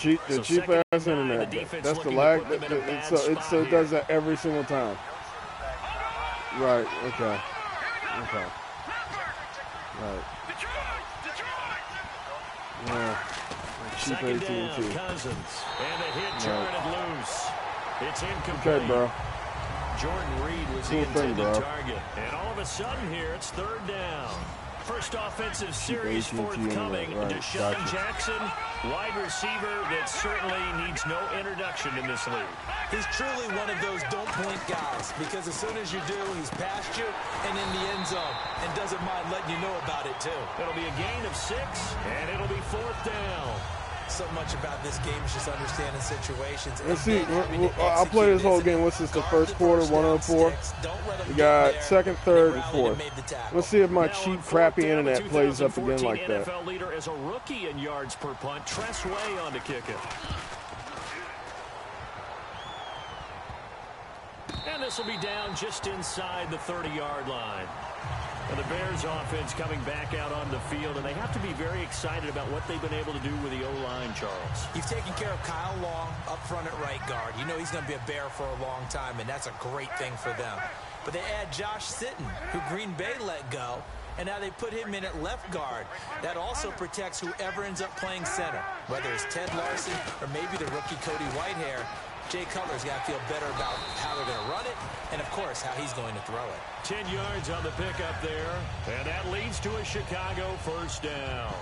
The cheap ass internet. That's the lag. So it does that every single time. Right. Okay. Okay. Right. Yeah. Cheap AT&T. Cousins. And the hit charted loose. It's incomplete. Okay, bro. Jordan Reed was the intended target. And all of a sudden here, it's third down. First offensive series forthcoming. Deshaun Jackson, wide receiver that certainly needs no introduction in this league. He's truly one of those don't-blink guys, because as soon as you do, he's past you and in the end zone, and doesn't mind letting you know about it, too. It'll be a gain of 6, and it'll be fourth down. So much about this game is just understanding situations. Let's see. I'll play this whole game. What's this, the first quarter, 104? We got second, third, and fourth. Let's see if my cheap, crappy internet plays up again like that. NFL leader as a rookie in yards per punt. Tress Way on to kick it. And this will be down just inside the 30-yard line. And the Bears offense coming back out on the field, and they have to be very excited about what they've been able to do with the O-line, Charles. You've taken care of Kyle Long up front at right guard. You know he's going to be a Bear for a long time, and that's a great thing for them. But they add Josh Sitton, who Green Bay let go, and now they put him in at left guard. That also protects whoever ends up playing center, whether it's Ted Larson or maybe the rookie Cody Whitehair. Jay Cutler's got to feel better about how they're going to run it and, of course, how he's going to throw it. 10 yards on the pickup there, and that leads to a Chicago first down.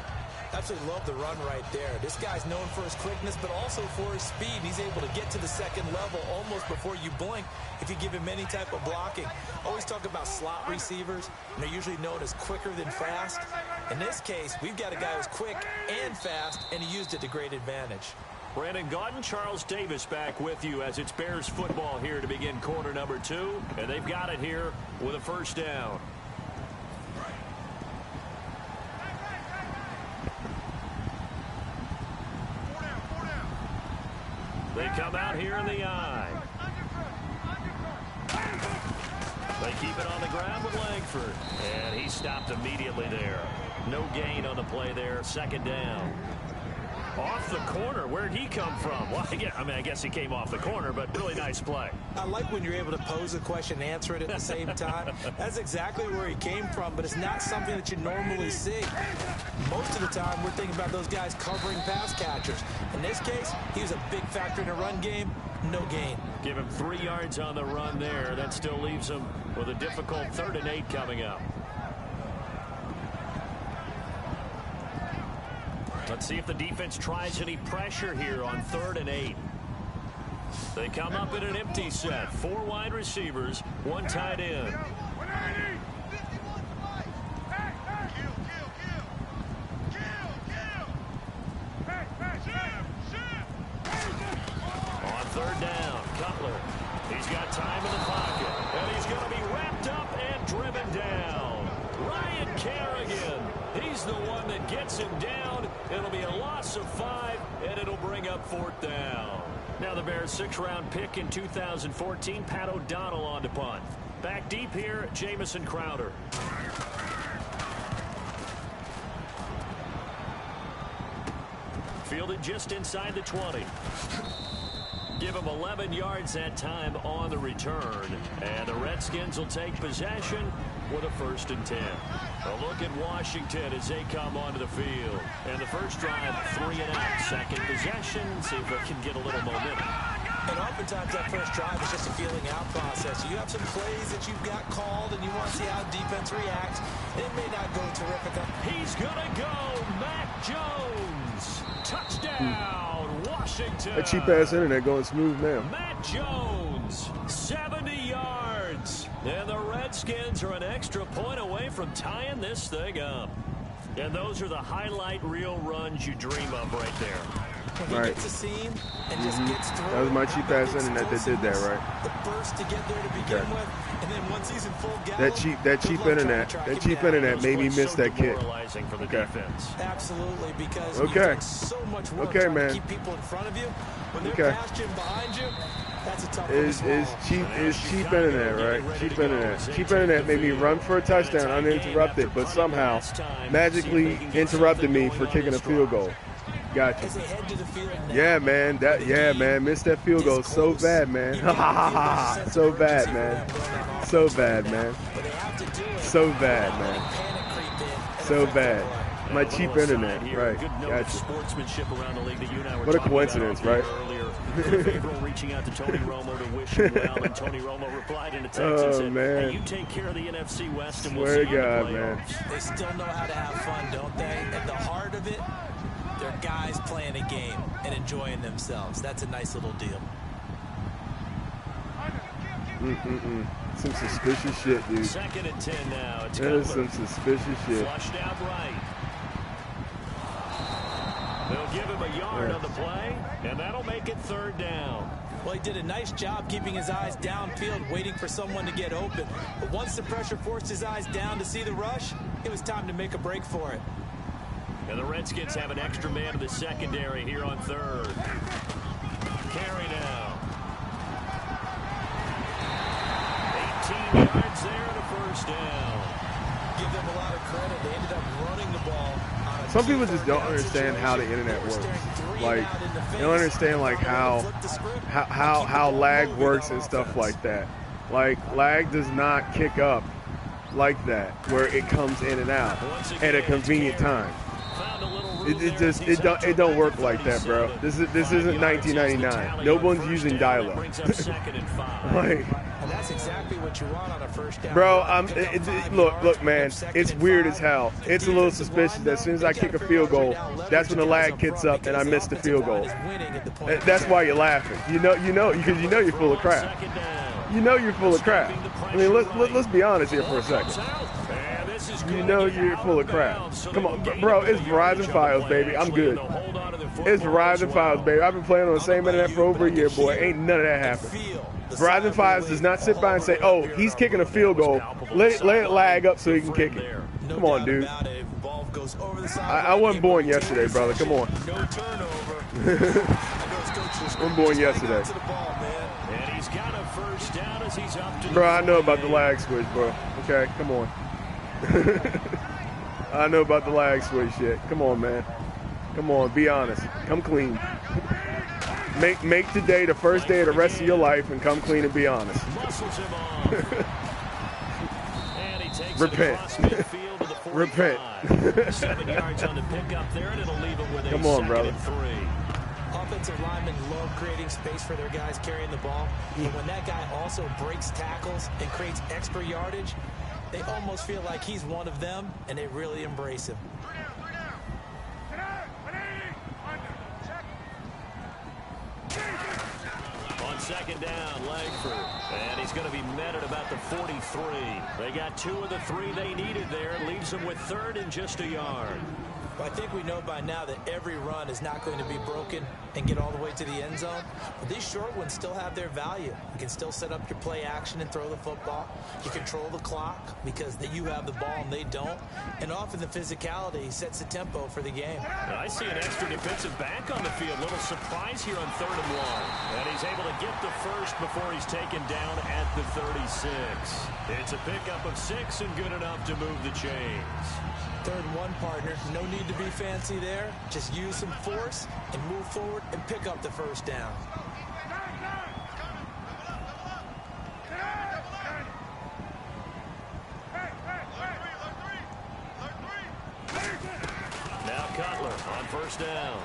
Absolutely love the run right there. This guy's known for his quickness, but also for his speed. He's able to get to the second level almost before you blink if you give him any type of blocking. Always talk about slot receivers, and they're usually known as quicker than fast. In this case, we've got a guy who's quick and fast, and he used it to great advantage. Brandon Gaudin, Charles Davis back with you as it's Bears football here to begin quarter number 2. And they've got it here with a first down. They come out here in the eye. They keep it on the ground with Langford. And he stopped immediately there. No gain on the play there. Second down. Off the corner. Where'd he come from? Well, I guess he came off the corner, but really nice play. I like when you're able to pose a question and answer it at the same time. That's exactly where he came from, but it's not something that you normally see. Most of the time, we're thinking about those guys covering pass catchers. In this case, he was a big factor in the run game. No gain. Give him 3 yards on the run there. That still leaves him with a difficult 3rd and 8 coming up. Let's see if the defense tries any pressure here on 3rd and 8. They come up in an empty set. 4 wide receivers, 1 tight end. On 3rd down, Cutler. He's got time in the pocket. And he's going to be wrapped up and driven down. Ryan Kerrigan. He's the one that gets him down. It'll be a loss of 5, and it'll bring up 4th down. Now the Bears' 6th-round pick in 2014, Pat O'Donnell on to punt. Back deep here, Jamison Crowder. Fielded just inside the 20. Give him 11 yards that time on the return. And the Redskins will take possession with a 1st and 10. A look at Washington as they come onto the field. And the first drive, 3 and out. Second possession, see if they can get a little momentum. And oftentimes that first drive is just a feeling out process. You have some plays that you've got called and you want to see how defense reacts. It may not go terrific. He's going to go. Matt Jones. Touchdown, Washington. That cheap-ass internet going smooth now. Matt Jones, 70 yards. And the Redskins are an extra point away from tying this thing up. And those are the highlight reel runs you dream of right there. When he gets a seam and just gets through. That was my cheap-ass internet that did that, right? The burst to get there to begin with, and then once he's in full gallop, that cheap internet made me miss that kick. For the defense. Absolutely, because you do so much work trying to keep people in front of you. When they're past you and behind you, that's a tough one. Is cheap internet, right? Cheap internet. Cheap internet made me run for a touchdown uninterrupted, but somehow magically interrupted me for kicking a field goal. Got you. As they head to the field now. Yeah, man. Man. Missed that field goal so bad, man. So bad, man. So bad, man. So bad, man. So bad. My cheap internet, right? Gotcha. What a coincidence, right? Reaching out to Tony Romo to wish him well, and Tony Romo replied in a text and said, man. Hey, you take care of the NFC West and we'll Swear see to you in the God, playoffs. man. They still know how to have fun, don't they? At the heart of it, they're guys playing a game and enjoying themselves. That's a nice little deal. Some suspicious shit, dude. 2nd and 10 now. It's That is some suspicious shit. flushed out right. They'll give him a yard on the play, and that'll make it 3rd down. Well, he did a nice job keeping his eyes downfield, waiting for someone to get open. But once the pressure forced his eyes down to see the rush, it was time to make a break for it. And the Redskins have an extra man in the secondary here on 3rd. Carry now. 18 yards there and a 1st down. Give them a lot of credit. They ended up running the ball. Some people just don't understand how the internet works. Like, they don't understand like how lag works and stuff like that. Like, lag does not kick up like that, where it comes in and out at a convenient time. It don't work like that, bro. This isn't 1999. No one's using dial-up. Like, and that's exactly what you want on a 1st down. bro, look, man. It's weird as hell. It's a little suspicious that as soon as I kick a field goal, that's when the lag kicks up and I miss the field goal. That's why you're laughing. You know, because you know you're full of crap. You know you're full of crap. I mean, let's be honest here for a second. You know you're full of crap. Come on, bro. It's Verizon Files, baby. I'm good. It's Verizon Files, baby. I've been playing on the same internet for over a year, boy. Ain't none of that happen. Verizon Files does not sit by and say, "Oh, he's kicking a field goal. Let it lag up so he can kick it." Come on, dude. I wasn't born yesterday, brother. Come on. I'm born yesterday. Bro, I know about the lag switch, bro. Okay, come on. I know about the lag switch shit. Come on, man. Come on, be honest. Come clean. Make today the first day of the rest of your life and come clean and be honest. Repent. Repent. 7 yards on the pickup there, and it'll leave him with a Come on, brother. 2nd and 3. Offensive linemen love creating space for their guys carrying the ball. But when that guy also breaks tackles and creates extra yardage, they almost feel like he's one of them, and they really embrace him. On 2nd down, Langford. And he's going to be met at about the 43. They got 2 of the 3 they needed there. It leaves them with 3rd and just a yard. Well, I think we know by now that every run is not going to be broken and get all the way to the end zone. But these short ones still have their value. You can still set up your play action and throw the football. You control the clock because you have the ball and they don't. And often the physicality sets the tempo for the game. I see an extra defensive back on the field. Little surprise here on 3rd and 1. And he's able to get the first before he's taken down at the 36. It's a pickup of 6 and good enough to move the chains. 3rd and 1, partner. No need to be fancy there. Just use some force and move forward and pick up the 1st down. Now Cutler on 1st down.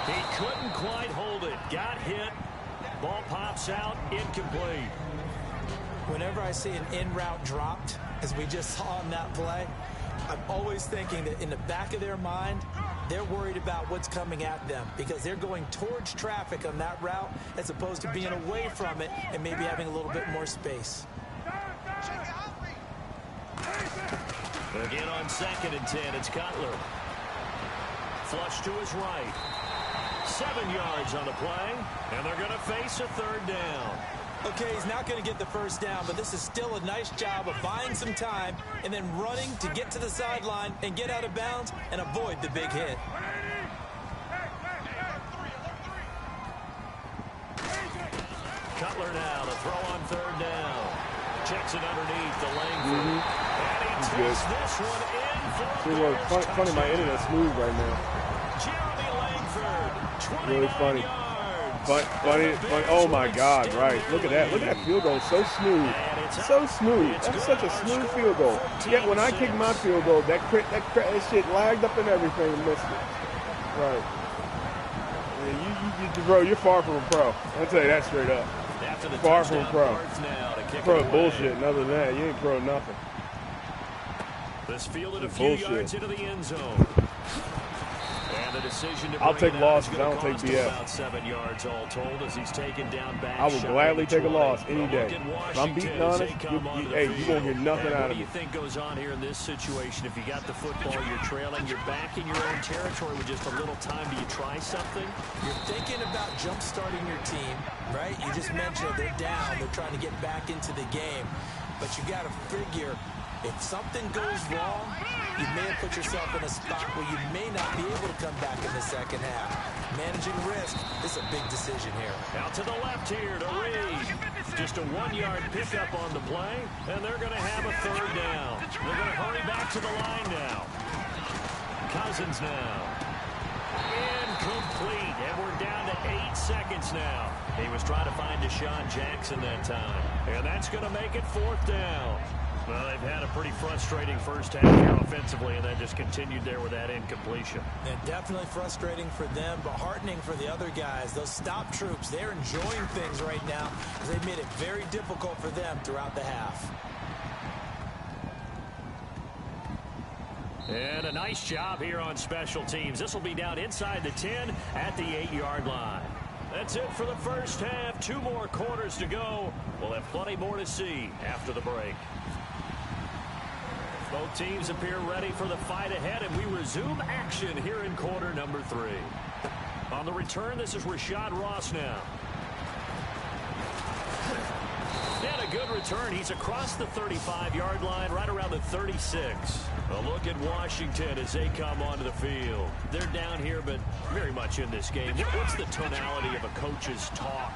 He couldn't quite hold it. Got hit. Ball pops out. Incomplete. Whenever I see an in-route dropped, as we just saw in that play, I'm always thinking that in the back of their mind, they're worried about what's coming at them because they're going towards traffic on that route as opposed to being away from it and maybe having a little bit more space. Again on 2nd and 10, it's Cutler. Flush to his right. 7 yards on the play, and they're going to face a 3rd down. Okay, he's not going to get the 1st down, but this is still a nice job of buying some time and then running to get to the sideline and get out of bounds and avoid the big hit. Cutler now to throw on 3rd down. Checks it underneath the Langford. And he takes this one in for funny, my internet's smooth right now. Really funny. Funny. Oh my God! Right. Look at that. Look at that field goal. So smooth. So smooth. That's such a smooth field goal. Yet when I kicked my field goal, that shit lagged up and everything and missed it. Right. Yeah, bro, you're far from a pro. I'll tell you that straight up. Far from a pro. Pro bullshit. And other than that, you ain't pro nothing. This fielded a few yards into the end zone. And the decision to I'll take losses. I don't take BS. About 7 yards all told as he's taken down back. I will gladly take a loss any day. If I'm beating honest, you won't hear nothing out of me. What do you think goes on here in this situation? If you got the football, you're trailing, you're back in your own territory with just a little time. Do you try something? You're thinking about jump-starting your team, right? You just mentioned they're down. They're trying to get back into the game. But you got to figure, if something goes wrong, you may have put yourself in a spot where you may not be able to come back in the second half. Managing risk is a big decision here. Out to the left here to Reed. Just a 1-yard pickup on the play, and they're going to have a third down. They're going to hurry back to the line now. Cousins now. Incomplete, and we're down to 8 seconds now. He was trying to find Deshaun Jackson that time, and that's going to make it 4th down. Well, they've had a pretty frustrating first half here offensively, and then just continued there with that incompletion. And definitely frustrating for them, but heartening for the other guys. Those stop troops, they're enjoying things right now because they've made it very difficult for them throughout the half. And a nice job here on special teams. This will be down inside the 10 at the 8-yard line. That's it for the first half. 2 more quarters to go. We'll have plenty more to see after the break. Both teams appear ready for the fight ahead, and we resume action here in quarter number 3. On the return, this is Rashad Ross now. And a good return. He's across the 35-yard line, right around the 36. A look at Washington as they come onto the field. They're down here, but very much in this game. What's the tonality of a coach's talk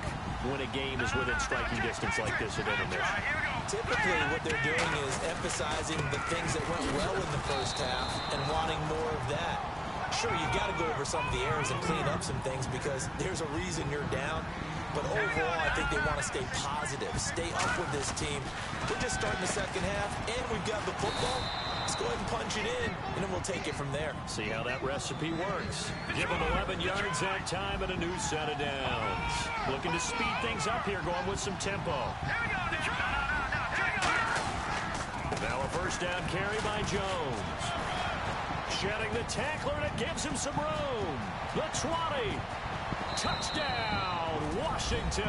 when a game is within striking distance like this at intermission? Typically, what they're doing is emphasizing the things that went well in the first half and wanting more of that. Sure, you've got to go over some of the errors and clean up some things because there's a reason you're down. But overall, I think they want to stay positive, stay up with this team. We're just starting the second half, and we've got the football. Let's go ahead and punch it in, and then we'll take it from there. See how that recipe works. Give them 11 yards that time and a new set of downs. Looking to speed things up here, going with some tempo. Now a first down carry by Jones. Shedding the tackler, and it gives him some room. The 20. Touchdown, Washington.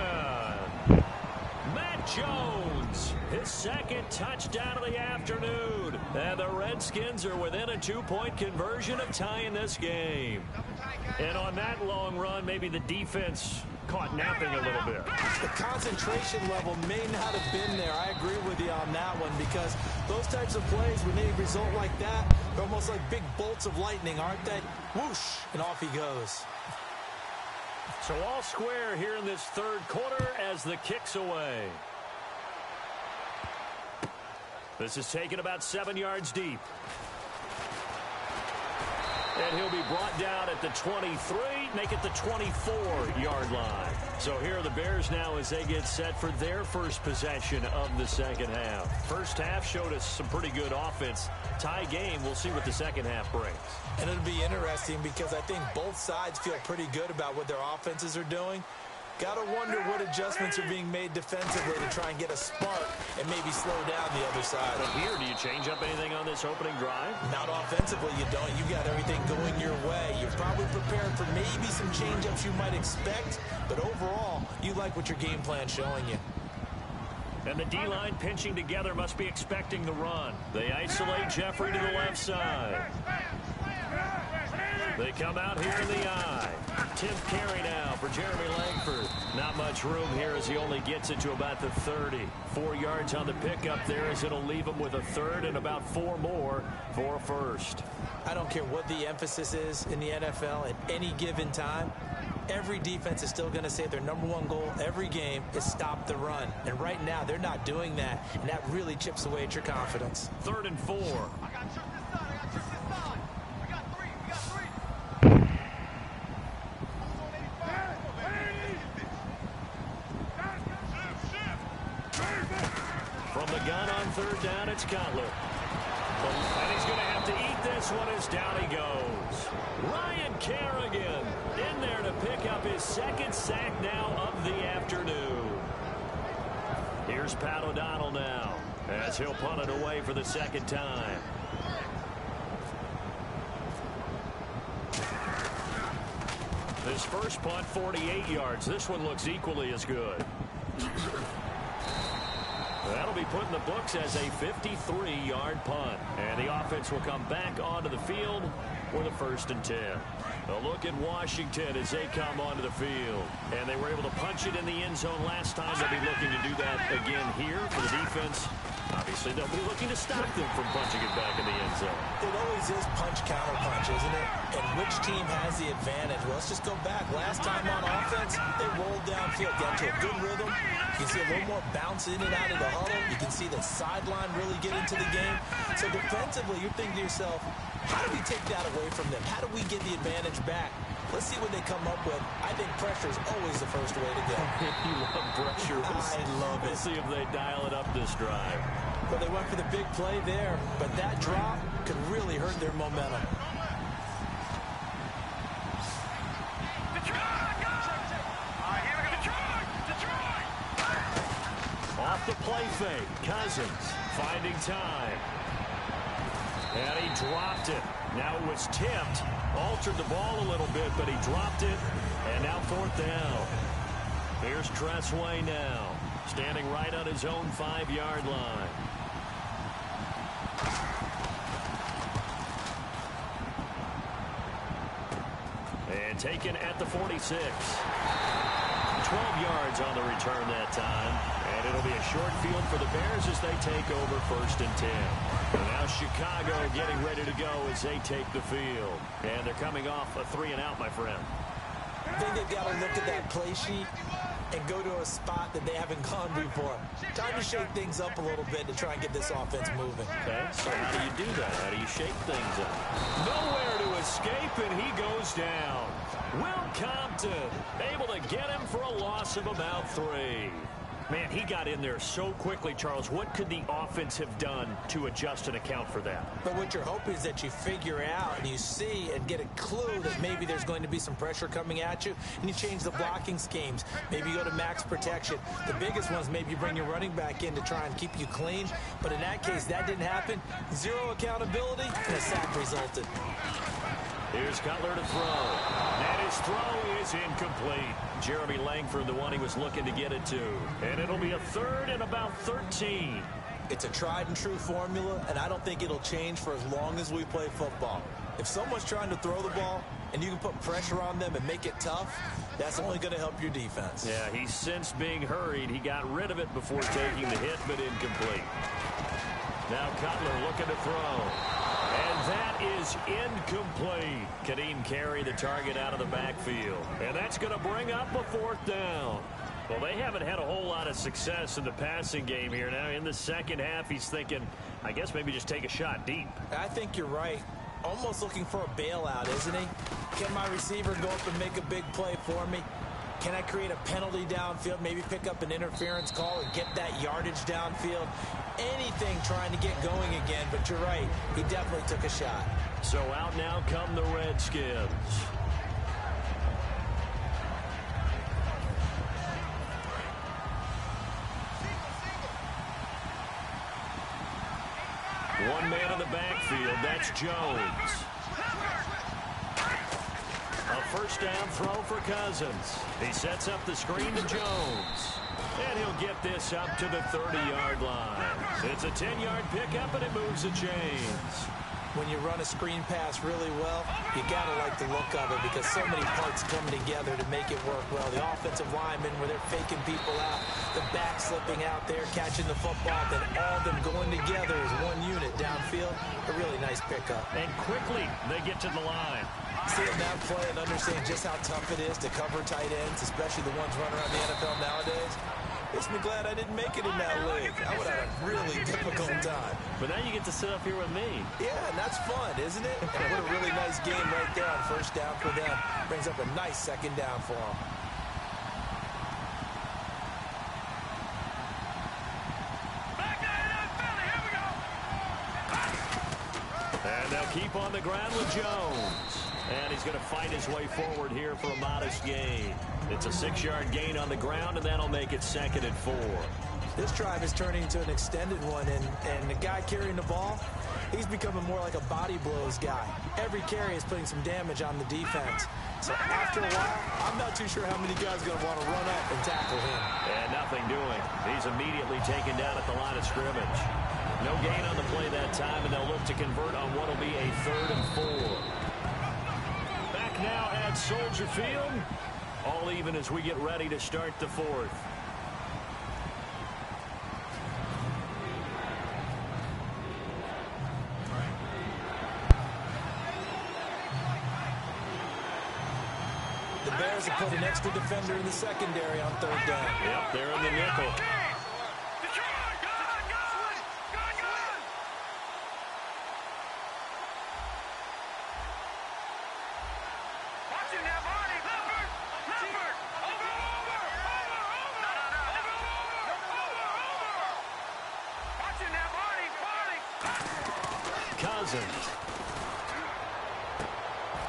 Matt Jones, his second touchdown of the afternoon. And the Redskins are within a 2-point conversion of tying this game. And on that long run, maybe the defense caught napping a little bit. The concentration level may not have been there. I agree with you on that one because those types of plays, when they result like that, they're almost like big bolts of lightning, aren't they? Whoosh, and off he goes. So all square here in this third quarter as the kick's away. This is taken about 7 yards deep. And he'll be brought down at the 23, make it the 24-yard line. So here are the Bears now as they get set for their first possession of the second half. First half showed us some pretty good offense. Tie game, we'll see what the second half brings. And it'll be interesting because I think both sides feel pretty good about what their offenses are doing. Got to wonder what adjustments are being made defensively to try and get a spark and maybe slow down the other side. But here, do you change up anything on this opening drive? Not offensively, you don't. You got everything going your way. You're probably prepared for maybe some change-ups you might expect, but overall, you like what your game plan's showing you. And the D-line pinching together must be expecting the run. They isolate Jeffrey to the left side. They come out here in the eye. 10th carry now for Jeremy Langford. Not much room here as he only gets it to about the 30. 4 yards on the pickup there as it'll leave him with a third and about 4 more for a first. I don't care what the emphasis is in the NFL at any given time. Every defense is still going to say their #1 goal every game is stop the run. And right now, they're not doing that, and that really chips away at your confidence. 3rd and 4. the gun on third down, it's Cutler. And he's going to have to eat this one as down he goes. Ryan Kerrigan in there to pick up his second sack now of the afternoon. Here's Pat O'Donnell now as he'll punt it away for the second time. His first punt, 48 yards. This one looks equally as good. That'll be put in the books as a 53-yard punt. And the offense will come back onto the field for the 1st and 10. A look at Washington as they come onto the field. And they were able to punch it in the end zone last time. They'll be looking to do that again here for the defense. Obviously, they'll be looking to stop them from punching it back in the end zone. It always is punch-counter-punch, isn't it? And which team has the advantage? Well, let's just go back. Last time on offense, they rolled downfield, got to a good rhythm. You can see a little more bounce in and out of the huddle. You can see the sideline really get into the game. So defensively, you're thinking to yourself, how do we take that away from them? How do we get the advantage back? Let's see what they come up with. I think pressure is always the first way to go. You love pressure. I love it. We'll see if they dial it up this drive. Well, they went for the big play there, but that drop could really hurt their momentum. Off the play fake, Cousins finding time. And he dropped it. Now it was tipped. Altered the ball a little bit, but he dropped it. And now 4th down. Here's Tressway now, standing right on his own 5-yard line. And taken at the 46. 12 yards on the return that time. And it'll be a short field for the Bears as they take over 1st and 10. And now Chicago getting ready to go as they take the field. And they're coming off a 3-and-out, my friend. I think they've got to look at that play sheet and go to a spot that they haven't gone before. Time to shake things up a little bit to try and get this offense moving. Okay, so how do you do that? How do you shake things up? Nowhere to escape, and he goes down. Will Compton able to get him for a loss of about 3. Man, he got in there so quickly, Charles. What could the offense have done to adjust and account for that? But what you're hoping is that you figure out and you see and get a clue that maybe there's going to be some pressure coming at you, and you change the blocking schemes. Maybe you go to max protection. The biggest ones, maybe you bring your running back in to try and keep you clean. But in that case, that didn't happen. 0 accountability, and a sack resulted. Here's Cutler to throw. And his throw is incomplete. Jeremy Langford, the one he was looking to get it to. And it'll be a 3rd and about 13. It's a tried-and-true formula, and I don't think it'll change for as long as we play football. If someone's trying to throw the ball and you can put pressure on them and make it tough, that's only going to help your defense. Yeah, he's since being hurried. He got rid of it before taking the hit, but incomplete. Now Cutler looking to throw. And that is incomplete. Kadeem Carey, the target, out of the backfield. And that's going to bring up a 4th down. Well, they haven't had a whole lot of success in the passing game here. Now, in the second half, he's thinking, I guess maybe just take a shot deep. I think you're right. Almost looking for a bailout, isn't he? Can my receiver go up and make a big play for me? Can I create a penalty downfield, maybe pick up an interference call and get that yardage downfield? Anything trying to get going again, but you're right. He definitely took a shot. So out now come the Redskins. One man in the backfield, that's Jones. A 1st down throw for Cousins. He sets up the screen to Jones. And he'll get this up to the 30-yard line. It's a 10-yard pickup, and it moves the chains. When you run a screen pass really well, you got to like the look of it because so many parts come together to make it work well. The offensive linemen, where they're faking people out, the back slipping out there, catching the football, then all of them going together as one unit downfield. A really nice pickup. And quickly, they get to the line. Seeing that play and understanding just how tough it is to cover tight ends, especially the ones running around the NFL nowadays, makes me glad I didn't make it in that league. I would have a really difficult time. But now you get to sit up here with me. Yeah, and that's fun, isn't it? And what a really nice game right there on 1st down for them. Brings up a nice 2nd down for them. keep on the ground with Jones. And he's going to fight his way forward here for a modest gain. It's a 6-yard gain on the ground, and that'll make it 2nd and 4. This drive is turning into an extended one, and the guy carrying the ball, he's becoming more like a body blows guy. Every carry is putting some damage on the defense. So after a while, I'm not too sure how many guys are going to want to run up and tackle him. And nothing doing. He's immediately taken down at the line of scrimmage. No gain on the play that time, and they'll look to convert on what will be a 3rd and 4. Back now at Soldier Field. All even as we get ready to start the 4th. The Bears have put an extra defender in the secondary on 3rd down. Yep, they're in the nickel. Cousins.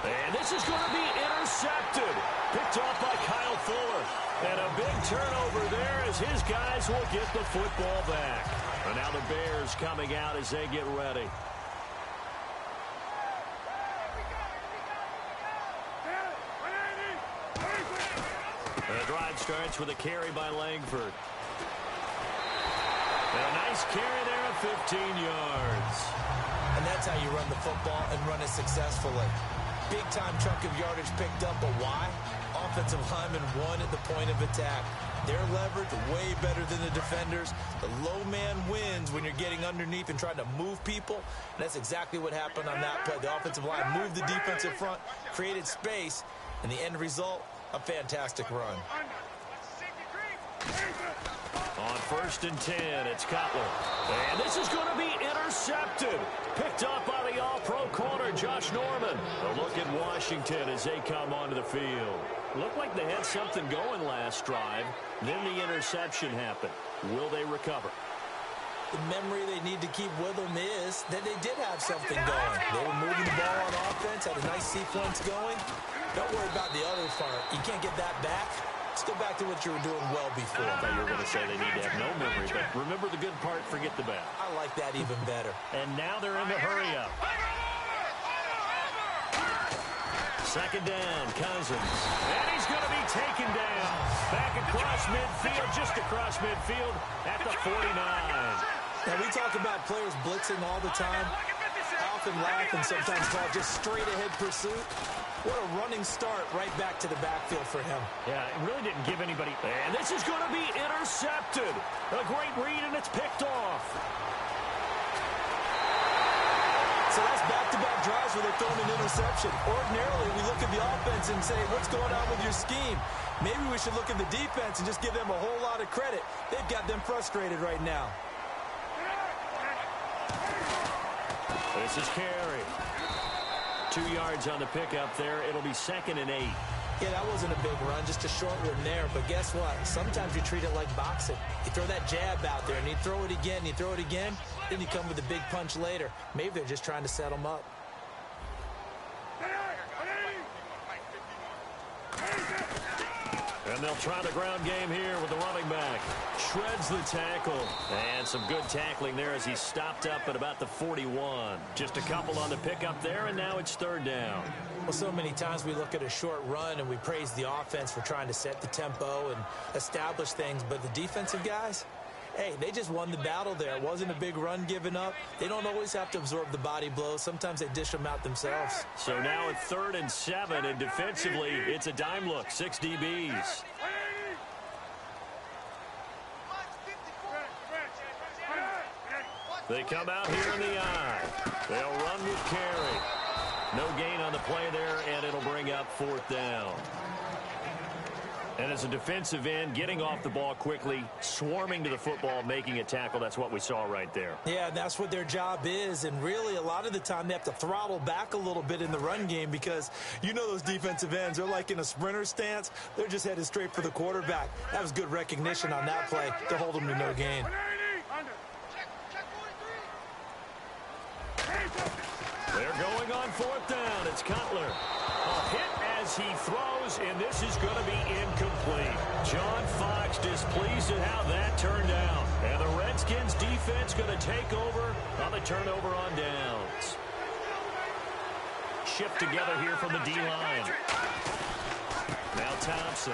And this is going to be intercepted. Picked off by Kyle Fuller. And a big turnover there as his guys will get the football back. And now the Bears coming out as they get ready. The drive starts with a carry by Langford. And a nice carry there of 15 yards. And that's how you run the football and run it successfully. Big-time chunk of yardage picked up, but why? Offensive linemen won at the point of attack. Their leverage way better than the defenders. The low man wins when you're getting underneath and trying to move people. And that's exactly what happened on that play. The offensive line moved the defensive front, created space, and the end result, a fantastic run. On 1st and 10, it's Cutler. And this is going to be intercepted. Picked up by the all-pro corner, Josh Norman. A look at Washington as they come onto the field. Looked like they had something going last drive. Then the interception happened. Will they recover? The memory they need to keep with them is that they did have something going. They were moving the ball on offense, had a nice sequence going. Don't worry about the other part. You can't get that back. Let's go back to what you were doing well before. I thought you were going to say they need to have no memory, but remember the good part, forget the bad. I like that even better. And now they're in the hurry-up. 2nd down, Cousins. And he's going to be taken down. Back across midfield, just across midfield at the 49. Now, we talk about players blitzing all the time. I often laugh and sometimes call it just straight-ahead pursuit. What a running start right back to the backfield for him. Yeah, it really didn't give anybody. And this is going to be intercepted. A great read, and it's picked off. So that's back-to-back drives where they're throwing an interception. Ordinarily, we look at the offense and say, what's going on with your scheme? Maybe we should look at the defense and just give them a whole lot of credit. They've got them frustrated right now. This is Carey. 2 yards on the pickup there. It'll be 2nd and 8. Yeah, that wasn't a big run, just a short one there. But guess what? Sometimes you treat it like boxing. You throw that jab out there, and you throw it again, you throw it again, then you come with a big punch later. Maybe they're just trying to set them up. And they'll try the ground game here with the running back. Shreds the tackle. And some good tackling there as he stopped up at about the 41. Just a couple on the pickup there, and now it's 3rd down. Well, so many times we look at a short run and we praise the offense for trying to set the tempo and establish things. But the defensive guys, hey, they just won the battle there. It wasn't a big run given up. They don't always have to absorb the body blows. Sometimes they dish them out themselves. So now it's 3rd and 7, and defensively, it's a dime look. 6 DBs. They come out here in the eye. They'll run with Carey. No gain on the play there, and it'll bring up 4th down. And as a defensive end, getting off the ball quickly, swarming to the football, making a tackle, that's what we saw right there. Yeah, that's what their job is. And really, a lot of the time, they have to throttle back a little bit in the run game because you know those defensive ends, they're like in a sprinter stance. They're just headed straight for the quarterback. That was good recognition on that play to hold them to no gain. They're going on 4th down. It's Cutler. A hit as he throws, and this is going to be incomplete. John Fox displeased at how that turned out. And the Redskins defense going to take over on the turnover on downs. Shift together here from the D-line. Now Thompson.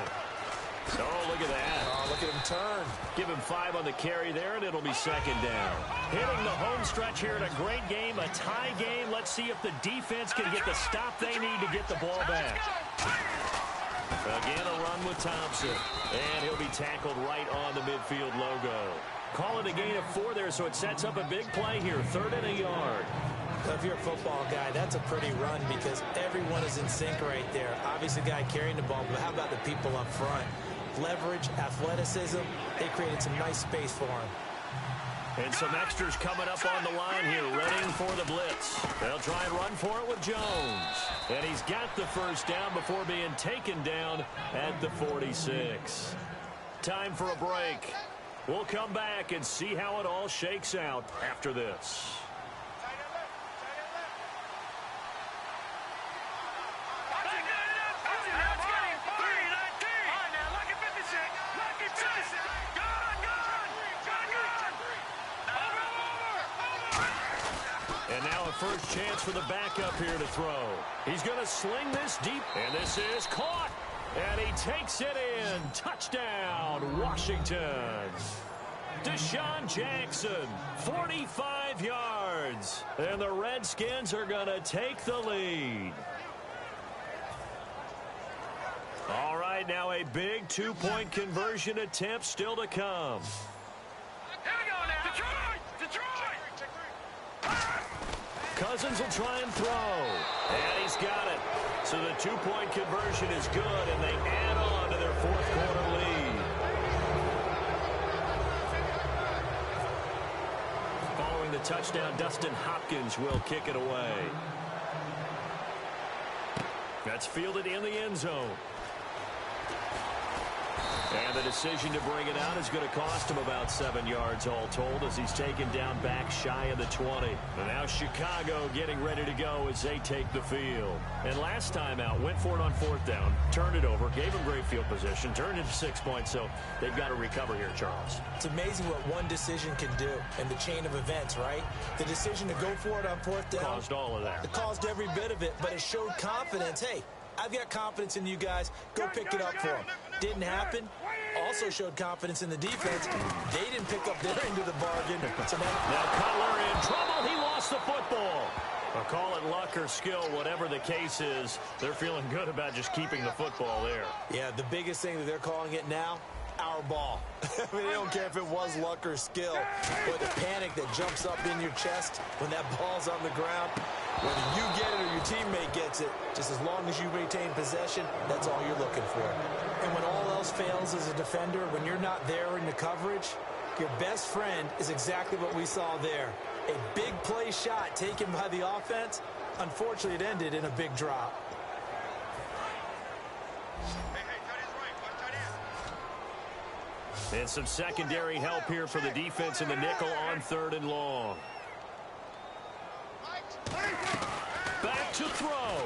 Oh, look at that. Oh, look at him turn. Give him 5 on the carry there, and it'll be 2nd down. Hitting the home stretch here in a great game, a tie game. Let's see if the defense can get the stop they need to get the ball back. Again, a run with Thompson. And he'll be tackled right on the midfield logo. Call it a gain of 4 there, so it sets up a big play here. 3rd and a yard. If you're a football guy, that's a pretty run because everyone is in sync right there. Obviously, the guy carrying the ball, but how about the people up front? Leverage, athleticism, they created some nice space for him. And some extras coming up on the line here, readying for the blitz. They'll try and run for it with Jones. And he's got the 1st down before being taken down at the 46. Time for a break. We'll come back and see how it all shakes out after this. And now a first chance for the backup here to throw. He's going to sling this deep, and this is caught. And he takes it in. Touchdown, Washington. Deshaun Jackson, 45 yards. And the Redskins are going to take the lead. All right, now a big 2-point conversion attempt still to come. Here we go now. Detroit! Cousins will try and throw. And he's got it. So the 2-point conversion is good, and they add on to their 4th quarter lead. Following the touchdown, Dustin Hopkins will kick it away. That's fielded in the end zone. And the decision to bring it out is going to cost him about 7 yards all told as he's taken down back shy of the 20. And now Chicago getting ready to go as they take the field. And last time out, went for it on 4th down, turned it over, gave him great field position, turned it to 6 points, so they've got to recover here, Charles. It's amazing what one decision can do in the chain of events, right? The decision to go for it on 4th down. Caused all of that. It caused every bit of it, but it showed confidence. Hey, I've got confidence in you guys. Go pick it up for them. Didn't happen. Also showed confidence in the defense. They didn't pick up their end of the bargain. So now Cutler in trouble. He lost the football. I'll call it luck or skill, whatever the case is. They're feeling good about just keeping the football there. Yeah, the biggest thing that they're calling it now, our ball. I mean, they don't care if it was luck or skill, but the panic that jumps up in your chest when that ball's on the ground, whether you get it or your teammate gets it, just as long as you retain possession, that's all you're looking for. And when all else fails as a defender, when you're not there in the coverage, your best friend is exactly what we saw there. A big play shot taken by the offense. Unfortunately, it ended in a big drop. And some secondary help here for the defense in the nickel on 3rd and long. Back to throw.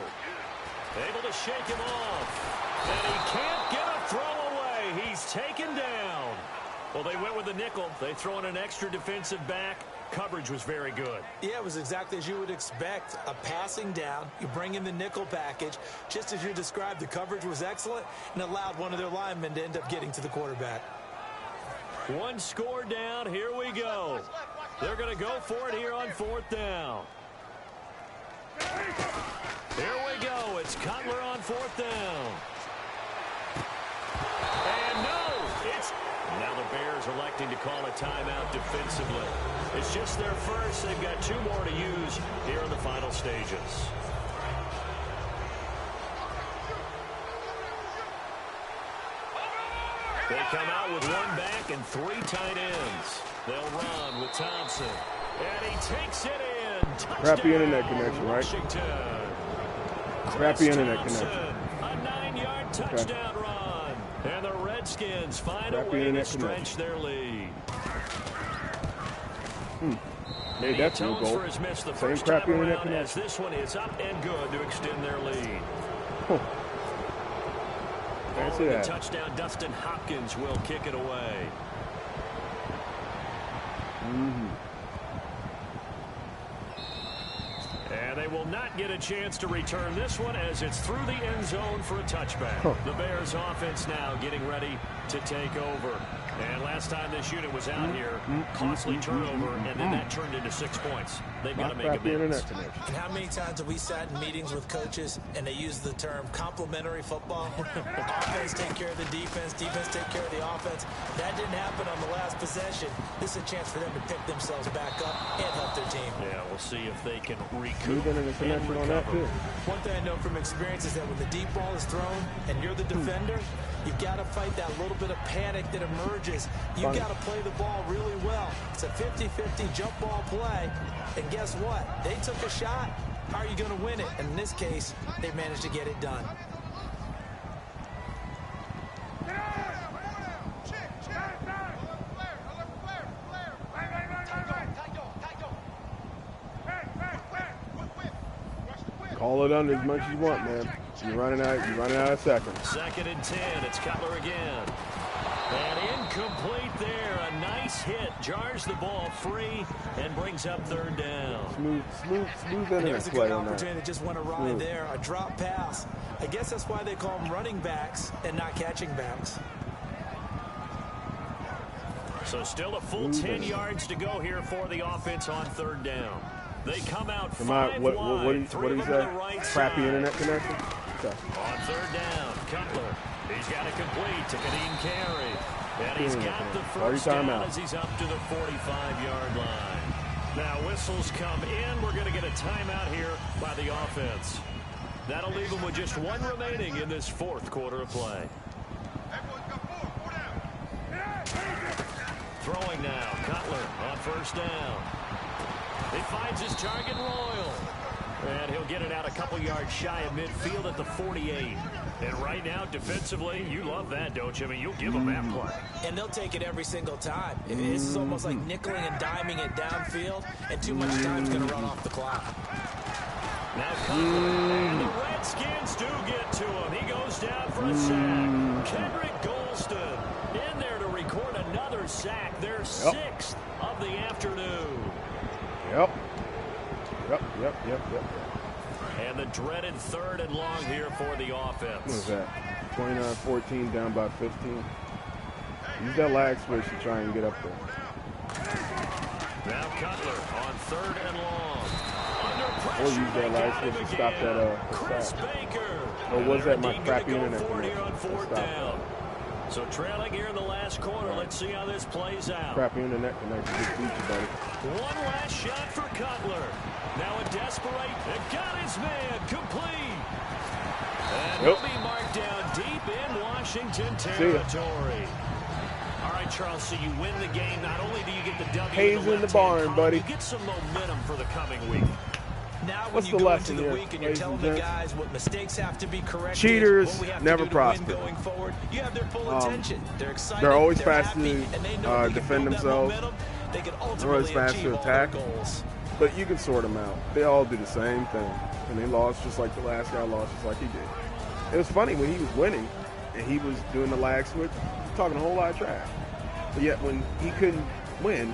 Able to shake him off. And he can't get a throw away. He's taken down. Well, they went with the nickel. They throw in an extra defensive back. Coverage was very good. Yeah, it was exactly as you would expect. A passing down. You bring in the nickel package. Just as you described, the coverage was excellent and allowed one of their linemen to end up getting to the quarterback. One score down. Here we go. They're going to go for it here on 4th down. Here we go. It's Cutler on 4th down. And no, it's... Now the Bears electing to call a timeout defensively. It's just their first. They've got 2 more to use here in the final stages. They come out with 1 back and 3 tight ends. They'll run with Thompson. And he takes it in. Touchdown, crappy internet connection, right? Washington. Crappy internet connection. A 9-yard touchdown run. And the Redskins find a way to stretch their lead. Made He that field atones goal. for his miss the Same first crappy time internet around, as connection. this one is up and good to extend their lead. Huh. Fancy Following the that. touchdown, Dustin Hopkins will kick it away. And they will not get a chance to return this one as it's through the end zone for a touchback. Huh. The Bears offense now getting ready to take over. And last time this unit was out here, costly turnover, and then that turned into 6 points. They've got to make Crappy amends. internet connection. And how many times have we sat in meetings with coaches and they use the term complementary football? Offense take care of the defense, defense take care of the offense. That didn't happen on the last possession. This is a chance for them to pick themselves back up and help their team. Yeah, we'll see if they can recoup Smooth internet and connection on that recover. too. One thing I know from experience is that when the deep ball is thrown and you're the defender, you've got to fight that little bit of panic that emerges. You've got to play the ball really well. It's a 50-50 jump ball play. And guess what? They took a shot. How are you going to win it? And in this case, they managed to get it done. Call it under as much as you want, man. You're running out of seconds. 2nd and 10. It's Cutler again. And incomplete there. A nice hit. Jars the ball free and brings up 3rd down. Smooth internet There's a play good on that. opportunity that just went awry there. A drop pass. I guess that's why they call them running backs and not catching backs. So still a full 10 yards to go here for the offense on 3rd down. They come out five What wide. do you Three of them say? to the right Crappy side. internet connection? Okay. On 3rd down, Cutler. He's got it complete to Kadeem Carey. And he's got the first down as he's up to the 45-yard line. Now whistles come in. We're going to get a timeout here by the offense. That'll leave them with just one remaining in this 4th quarter of play. Throwing now, Cutler on 1st down. He finds his target, Royal. And he'll get it out a couple yards shy of midfield at the 48. And right now, defensively, you love that, don't you? I mean, you'll give them that play. And they'll take it every single time. This is almost like nickeling and diming it downfield, and too much time's going to run off the clock. Now Cutler, and the Redskins do get to him. He goes down for a sack. Kendrick Golston in there to record another sack. Their 6th of the afternoon. Yep. And the dreaded 3rd and long here for the offense. What was that? 29-14, down by 15. Use that lag switch to try and get up there. Now Cutler on 3rd and long. Under Or pressure, use they that lag got him switch to stop again. that Chris sack. Baker. Or was that my They're crappy gonna go internet for it here on connection? 4th Stop down. So trailing here in the last quarter. Let's see how this plays out. Crappy internet connection just beat you, buddy. One last shot for Cutler. Now a desperate, and got his man complete. And he'll be marked down deep in Washington territory. All right, Charles, so you win the game. Not only do you get the W, Hayes in the barn, column, buddy. You get some momentum for the coming week. Now when What's you the go lesson into the here, week and you're ladies telling and the gents? guys what mistakes have to be corrected, Cheaters what we have never to do to win prosper. going forward, you have their full attention. They're excited. They're always they're fast happy, to and they know if they can defend build that themselves. momentum, they can They're always ultimately fast achieve to all their attack. goals. But you can sort them out. They all do the same thing. And they lost just like the last guy lost just like he did. It was funny when he was winning and he was doing the lag switch, he was talking a whole lot of trash. But yet when he couldn't win,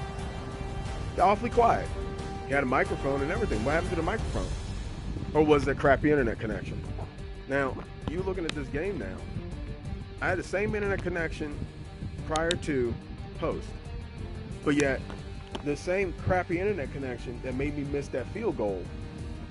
they're awfully quiet. He had a microphone and everything. What happened to the microphone? Or was that crappy internet connection? Now, you looking at this game now. I had the same internet connection prior to post. But yet, the same crappy internet connection that made me miss that field goal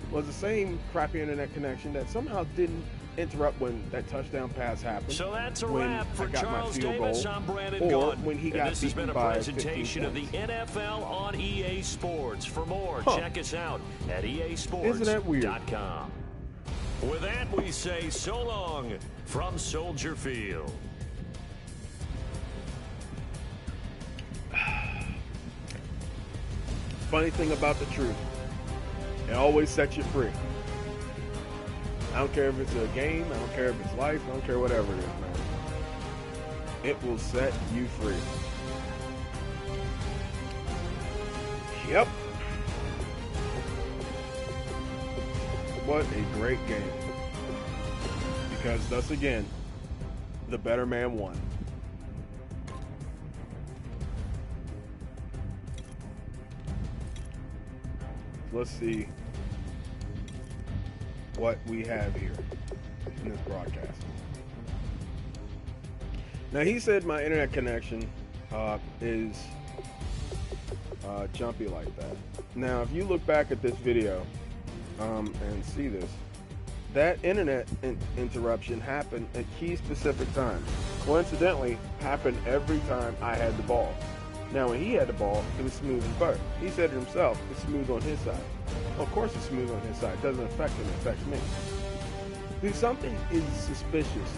was the same crappy internet connection that somehow didn't interrupt when that touchdown pass happened. So that's a when wrap for I got my Charles field Davis. goal, I'm Brandon or Gaudin. when he And got this has been beaten a by presentation 15 of the points. NFL on EA Sports. For more, check us out at easports.com. Isn't that weird? With that, we say so long from Soldier Field. Funny thing about the truth, it always sets you free. I don't care if it's a game, I don't care if it's life, I don't care whatever it is, man. It will set you free. Yep. What a great game. Because thus again, the better man won. Let's see what we have here in this broadcast. Now, he said my internet connection is jumpy like that. Now, if you look back at this video and see this, that internet interruption happened at key specific times. Coincidentally, happened every time I had the ball. Now, when he had the ball, it was smooth as butter. He said it himself, it's smooth on his side. Well, of course it's smooth on his side. It doesn't affect him, it affects me. Dude, something is suspicious.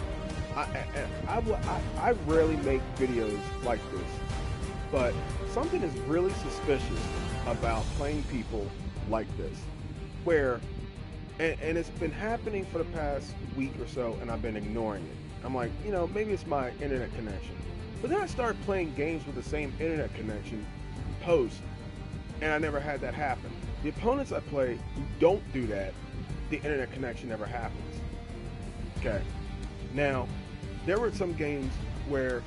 I rarely make videos like this, but something is really suspicious about playing people like this, where, and it's been happening for the past week or so, and I've been ignoring it. I'm like, you know, maybe it's my internet connection. But then I started playing games with the same internet connection post, and I never had that happen. The opponents I play who don't do that, the internet connection never happens. Okay. Now, there were some games where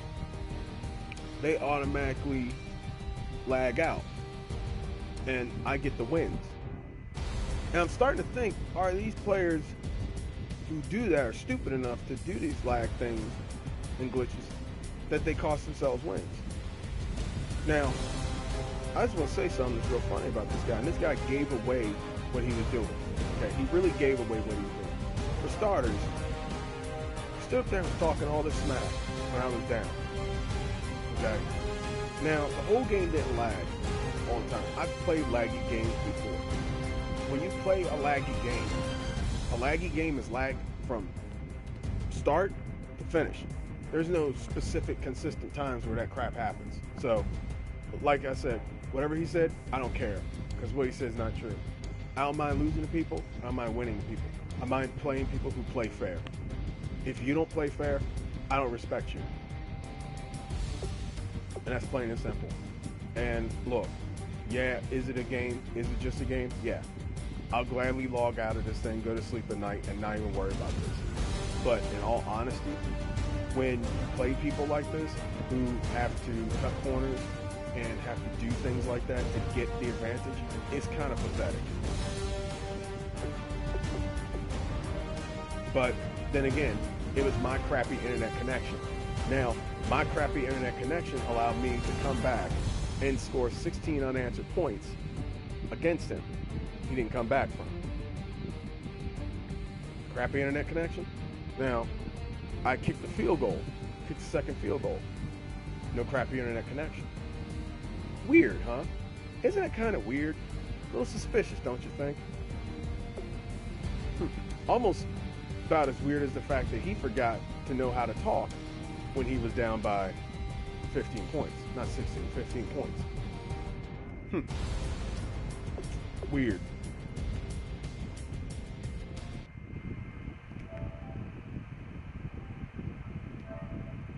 they automatically lag out, and I get the wins. And I'm starting to think, are these players who do that are stupid enough to do these lag things and glitches that they cost themselves wins? Now, I just want to say something that's real funny about this guy. And this guy gave away what he was doing. Okay, he really gave away what he was doing. For starters, he stood up there and was talking all this smack when I was down. Okay? Now, the whole game didn't lag all the time. I've played laggy games before. When you play a laggy game is lag from start to finish. There's no specific consistent times where that crap happens. So, like I said, whatever he said, I don't care, because what he said is not true. I don't mind losing to people. I don't mind winning to people. I mind playing people who play fair. If you don't play fair, I don't respect you. And that's plain and simple. And look, yeah, is it a game? Is it just a game? Yeah. I'll gladly log out of this thing, go to sleep at night, and not even worry about this. But in all honesty, when you play people like this who have to cut corners and have to do things like that to get the advantage, it's kind of pathetic. But then again, it was my crappy internet connection. Now, my crappy internet connection allowed me to come back and score 16 unanswered points against him. He didn't come back from. Crappy internet connection. Now, I kicked the field goal, kicked the second field goal. No crappy internet connection. Weird, huh? Isn't that kind of weird? A little suspicious, don't you think? Almost about as weird as the fact that he forgot to know how to talk when he was down by 15 points. Not 16, 15 points. Weird.